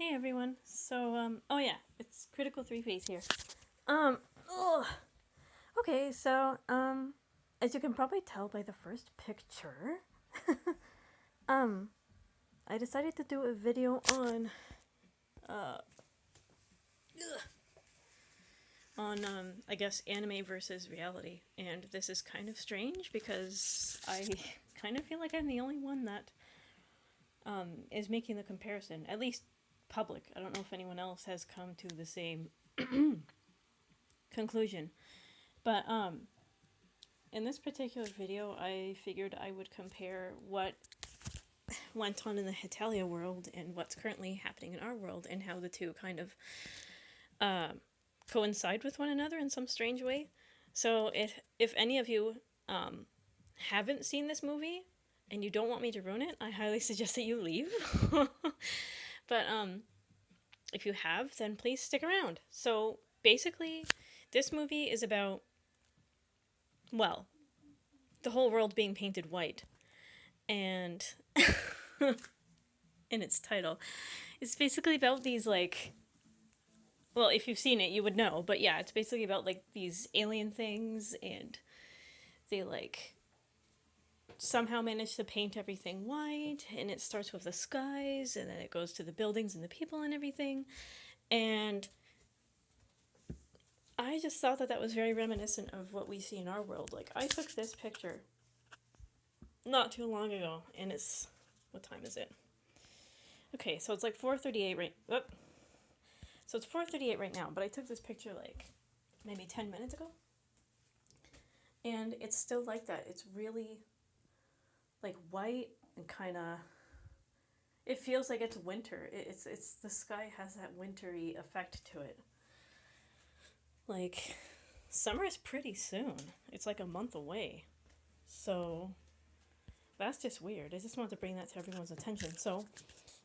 Hey everyone. Oh yeah, it's Critical 3-Phase here. Um, ugh. Okay, as you can probably tell by the first picture, um, I decided to do a video uh, I guess anime versus reality. And this is kind of strange because I kind of feel like I'm the only one that, is making the comparison. At least public. I don't know if anyone else has come to the same conclusion. But in this particular video, I figured I would compare what went on in the Hetalia world and what's currently happening in our world, and how the two kind of coincide with one another in some strange way. So, if any of you haven't seen this movie and you don't want me to ruin it, I highly suggest that you leave. But if you have, then please stick around. So basically, this movie is about, well, the whole world being painted white. And in its title, it's basically about these, like, well, if you've seen it, you would know, but yeah, it's basically about, like, these alien things, and they, like, somehow manage to paint everything white, and it starts with the skies, and then it goes to the buildings and the people and everything, and I just thought that that was very reminiscent of what we see in our world. Like, I took this picture not too long ago, and it's, what time is it? Okay, so it's like 4:38 right. Whoop. So it's 4:38 right now, but I took this picture like maybe 10 minutes ago. And it's still like that. It's really like white and kind of, it feels like it's winter. It's the sky has that wintry effect to it. Like, summer is pretty soon. It's like a month away. So that's just weird. I just wanted to bring that to everyone's attention. So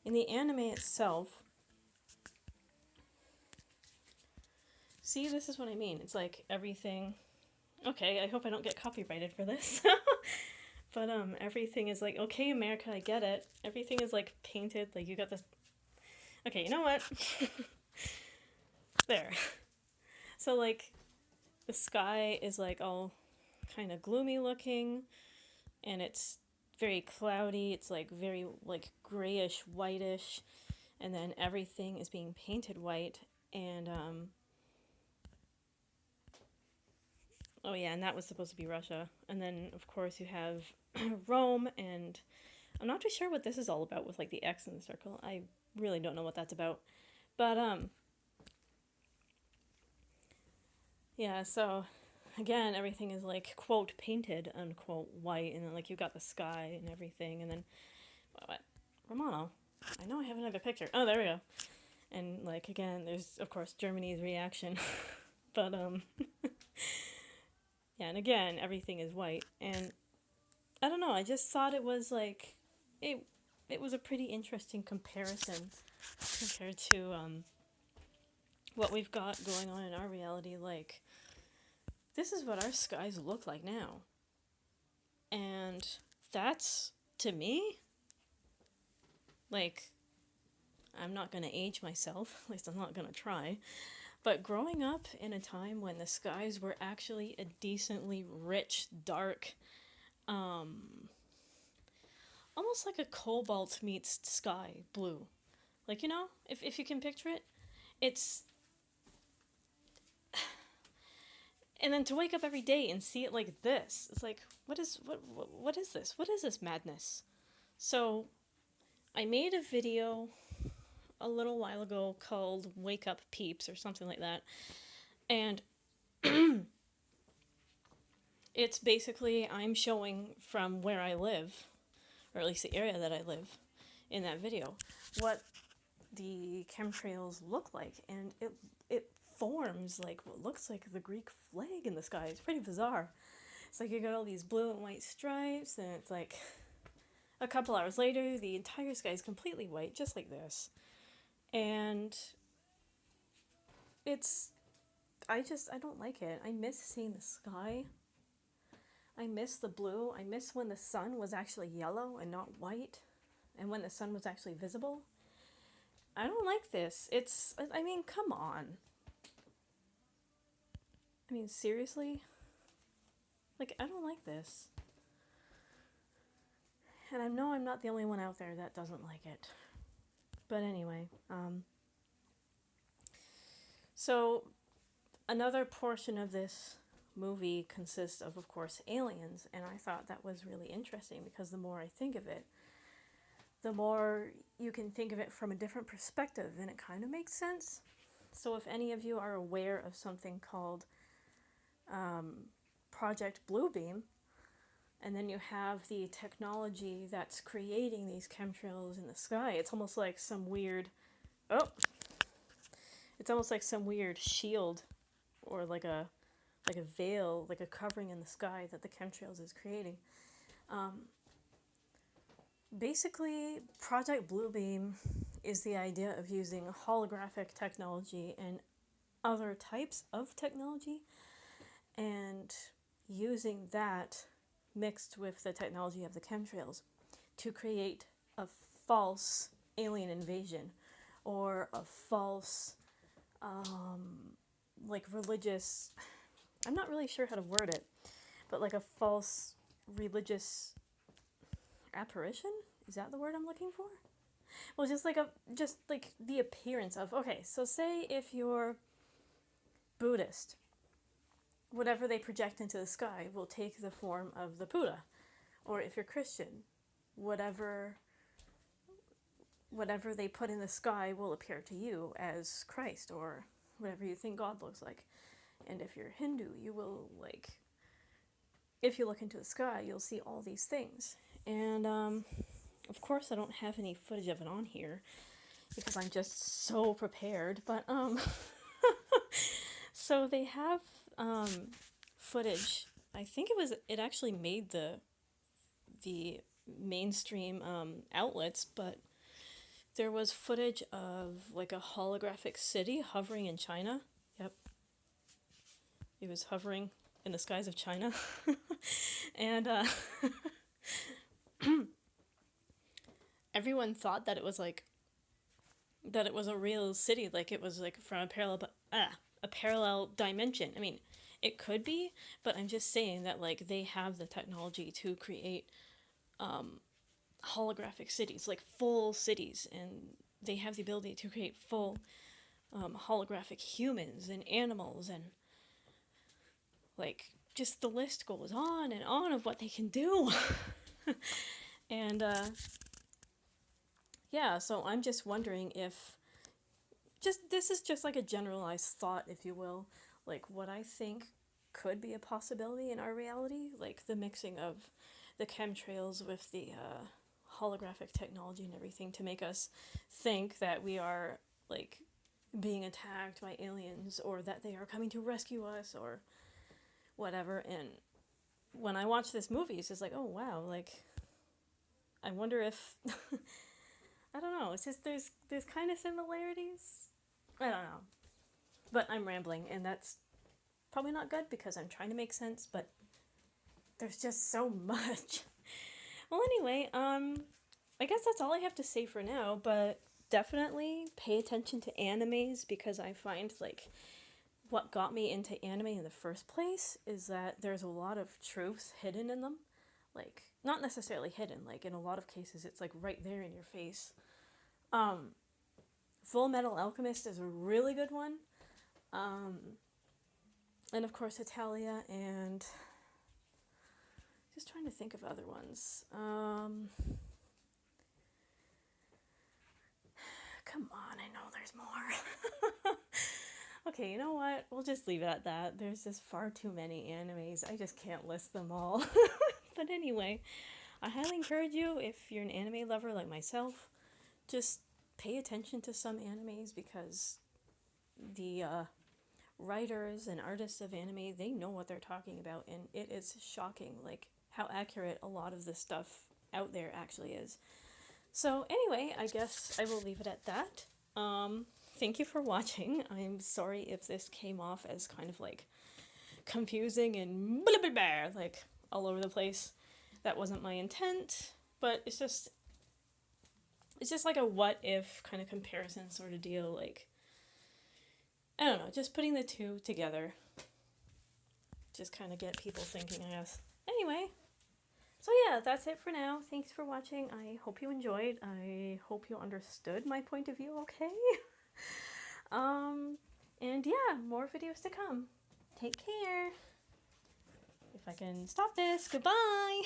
in the anime itself, see, this is what I mean. It's like everything. Okay, I hope I don't get copyrighted for this. But everything is like, okay, America, I get it. Everything is like painted. Like, you got this. Okay, you know what? There. So like, the sky is like all kind of gloomy looking, and it's very cloudy. It's like very like grayish, whitish, and then everything is being painted white. And oh yeah, and that was supposed to be Russia. And then of course you have Rome, and I'm not too sure what this is all about with like the X in the circle. I really don't know what that's about. But yeah, so again, everything is like quote painted unquote white, and then like you've got the sky and everything, and then what? Romano. I know I have another picture. Oh, there we go. And like again, there's of course Germany's reaction. But yeah, and again, everything is white, and I don't know, I just thought it was like it was a pretty interesting comparison compared to what we've got going on in our reality. Like, this is what our skies look like now. And that's, to me, like, I'm not going to age myself, at least I'm not going to try, but growing up in a time when the skies were actually a decently rich, dark, almost like a cobalt meets sky blue. Like, you know, if you can picture it, it's, and then to wake up every day and see it like this, it's like, what is this? What is this madness? So I made a video a little while ago called Wake Up Peeps or something like that. And it's basically, I'm showing from where I live, or at least the area that I live in that video, what the chemtrails look like. And it forms like what looks like the Greek flag in the sky. It's pretty bizarre. It's like you got all these blue and white stripes, and it's like a couple hours later, the entire sky is completely white, just like this. And it's, I don't like it. I miss seeing the sky. I miss the blue. I miss when the sun was actually yellow and not white, and when the sun was actually visible. I don't like this. I mean, come on. I mean, seriously? Like, I don't like this. And I know I'm not the only one out there that doesn't like it. But anyway, so another portion of this movie consists of course, aliens, and I thought that was really interesting because the more I think of it, the more you can think of it from a different perspective, and it kind of makes sense. So if any of you are aware of something called Project Bluebeam, and then you have the technology that's creating these chemtrails in the sky, it's almost like some weird, oh, it's almost like some weird shield or like a veil, like a covering in the sky that the chemtrails is creating. Basically, Project Bluebeam is the idea of using holographic technology and other types of technology, and using that mixed with the technology of the chemtrails to create a false alien invasion or a false like religious, I'm not really sure how to word it, but like a false religious apparition? Is that the word I'm looking for? Well, just like the appearance of, okay, so say if you're Buddhist, whatever they project into the sky will take the form of the Buddha. Or if you're Christian, whatever they put in the sky will appear to you as Christ or whatever you think God looks like. And if you're Hindu, you will, like, if you look into the sky, you'll see all these things. And of course I don't have any footage of it on here because I'm just so prepared, but so they have footage. I think it actually made the mainstream outlets, but there was footage of like a holographic city hovering in China. Yep. It was hovering in the skies of China. And everyone thought that it was a real city, like it was like from a parallel dimension. I mean, it could be, but I'm just saying that like they have the technology to create holographic cities, like full cities, and they have the ability to create full holographic humans and animals, and like just the list goes on and on of what they can do. And yeah, so I'm just wondering if this is just like a generalized thought, if you will, like what I think could be a possibility in our reality, like the mixing of the chemtrails with the holographic technology and everything to make us think that we are like being attacked by aliens or that they are coming to rescue us or whatever. And when I watch this movie, it's just like, oh wow, like I wonder if I don't know, it's just there's kind of similarities. I don't know. But I'm rambling, and that's probably not good because I'm trying to make sense, but there's just so much. Well, anyway, I guess that's all I have to say for now, but definitely pay attention to animes because I find like what got me into anime in the first place is that there's a lot of truths hidden in them. Like, not necessarily hidden, like in a lot of cases it's like right there in your face. Full Metal Alchemist is a really good one. And of course Italia, and just trying to think of other ones. Come on, I know there's more. Okay, you know what? We'll just leave it at that. There's just far too many animes. I just can't list them all. But anyway, I highly encourage you, if you're an anime lover like myself, just pay attention to some animes because the writers and artists of anime, they know what they're talking about, and it is shocking like how accurate a lot of the stuff out there actually is. So anyway, I guess I will leave it at that. Thank you for watching. I'm sorry if this came off as kind of like confusing and blah, blah, blah, like all over the place. That wasn't my intent, but it's just it's just like a what if kind of comparison sort of deal. Like, I don't know, just putting the two together. Just kind of get people thinking, I guess. Anyway, so yeah, that's it for now. Thanks for watching. I hope you enjoyed. I hope you understood my point of view okay. And yeah, more videos to come. Take care. If I can stop this, goodbye.